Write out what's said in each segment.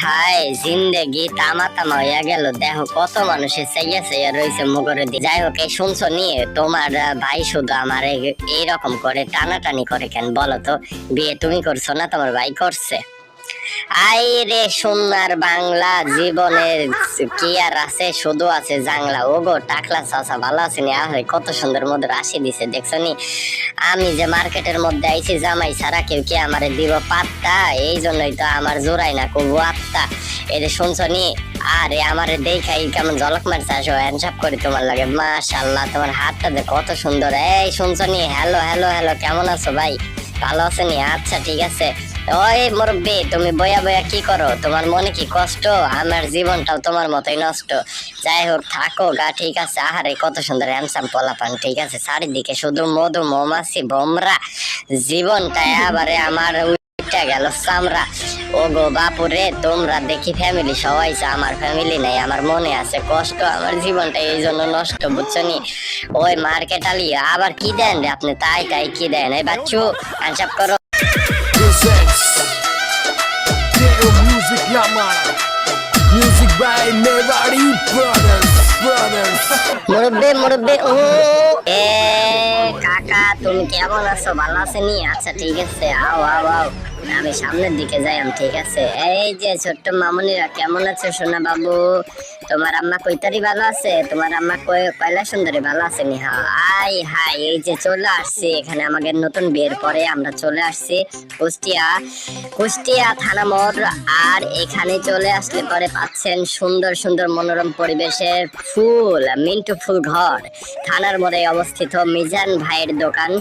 High জিন্দেগি তামা তামা হইয়া গেল। দেখো কত মানুষের চাইয়া চাইয়া রয়েছে মুগরে দিয়ে। যাই হোক, এই শুনছো নিয়ে তোমার ভাই শুধু আমার এইরকম করে টানাটানি করে কেন বলো তো? বিয়ে তুমি করছো না তোমার ভাই করছে? আই রে সোনার বাংলা জীবনের কি আর আছে, শুধু আছে জাংলা। ও গো টাকলা চাচা ভালো আছেনি? আহে কত সুন্দর মধুর আসি দিছে দেখছো নি? আমি যে মার্কেটের মধ্যে আইছি জামাই ছাড়া কেউ কি আমারে দিব পাত্তা? এই জন্যই তো আমার জোড়াই না কবু আত্মা। এই যে শুনছো নি, আরে আমারে দেখাই কেমন ঝলক মারছে, আসো হ্যান্ডসাপ করি তোমার লাগে। মাশাআল্লাহ, তোমার হাতটা যে কত সুন্দর। এই শুনছো নি, হ্যালো হ্যালো হ্যালো, কেমন আছো ভাই? ভালো আছেনি? আচ্ছা ঠিক আছে। ওই মুরব্বি, তুমি বয়া বয়া কি করো? তোমার মনে কি কষ্ট? আমার জীবনটাও তোমার মতোই নষ্ট। যাই হোক থাকো গা, ঠিক আছে। আহারে কত সুন্দর হ্যান্ডসাম পোলাপান, ঠিক আছে। চারিদিকে শুধু মধু মৌমাছি ভোমরা, জীবনটাই আবারে আমার উঠে গেল চামড়া। ও গো বাপুরে, তোমরা দেখি ফ্যামিলি সবাই, আমার ফ্যামিলি নাই। আমার মনে আছে কষ্ট, আমার জীবনটা এই জন্য নষ্ট, বুঝছো নি? ওই মার্কেট আলি আবার কি দেন রে আপনি? তাই তাই কি দেন? এই বাচ্চু হ্যান্ডসাপ করো। Music Yama, music by Mewari brothers. মুরব্বি মুরব্বি, ও এ কাকা, তুমি কেমন আছো? ভালো আছেনি? আচ্ছা ঠিক আছে, আও আও আও, আমি সামনের দিকে যাই। ঠিক আছে। এই যে ছোট্ট মামুনিরা কেমন আছে সোনা বাবু? তোমার আম্মা কইতারি ভালো আছে? তোমার আম্মা কয়লা সুন্দরী ভালো আছে নি? হাই হাই, এই যে চলে আসছি এখানে আমাদের নতুন বিয়ের পরে আমরা চলে আসছি কুষ্টিয়া থানা মোড়। আর এখানে চলে আসলে পরে পাচ্ছেন সুন্দর সুন্দর মনোরম পরিবেশের ফুল মিন্টু ফুল ঘর। থানার মোড়ে অবস্থিত মিজান ভাইয়ের দোকান।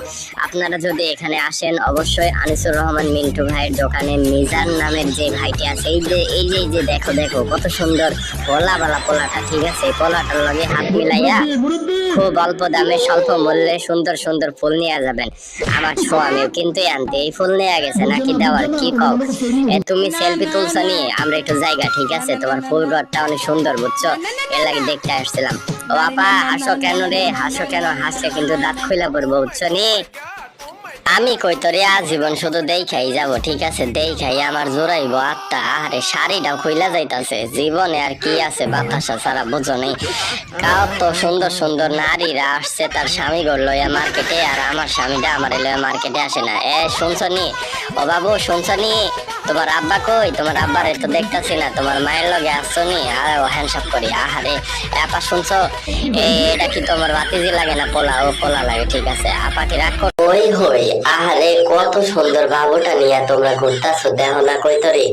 আপনারা যদি এখানে আসেন অবশ্যই আনিসুর রহমান মিন্টু ভাইয়ের দোকানে মিজান নামের যে ভাইটি আছে, এই যে দেখো দেখো কত সুন্দর পোলা বালা পোলাটা, ঠিক আছে। পোলাটার লগে হাত মিলাইয়া খুব অল্প দামে স্বল্প মূল্যে সুন্দর সুন্দর ফুল নিয়ে যাবেন। আমার স্বামীও কিন্তু আনতে এই ফুল নিয়ে গেছে নাকি দেওয়ার, কি কও? তুমি সেলফি তুলছো নি? আমরা একটু জায়গা, ঠিক আছে। তোমার ফুল ঘরটা অনেক সুন্দর, বুঝছো? এর লাগে দেখতে আসছিলাম। ও আপা হাসো কেন রে? হাসো কেন? হাসলে কিন্তু দাঁত খুলে পড়বো, বুঝছো নি? আমি কই তোরে আজীবন শুধু দেখাই যাব, ঠিক আছে। দেখাই আমার জোড়াইব আত্মা। আরে শাড়িটাও খুইলা যাইতাছে। জীবনে আর কি আছে বাতাসা ছাড়া, বুঝো নেই? কত সুন্দর সুন্দর নারীরা আসছে তার স্বামী ঘর লইয়া মার্কেটে, আর আমার স্বামীটা আমার লইয়া মার্কেটে আসে না। শুনছো নি? ও বাবু শুনছো নি? তোমার আব্বা কই? তোমার আব্বারে তো দেখতাছি না। তোমার মায়ের লগে আসছো নি? আর হ্যান্ডসাপ করি। আহারে আপা শুনছো? এটা কি তোমার ভাতিজি লাগে না? পোলা, ও পোলা লাগে, ঠিক আছে। আপা কি রাগ করো? ওই হই, আহারে কত সুন্দর বাবুটা নিয়ে তোমরা ঘুরতাছো, দেখো না কই তোরে?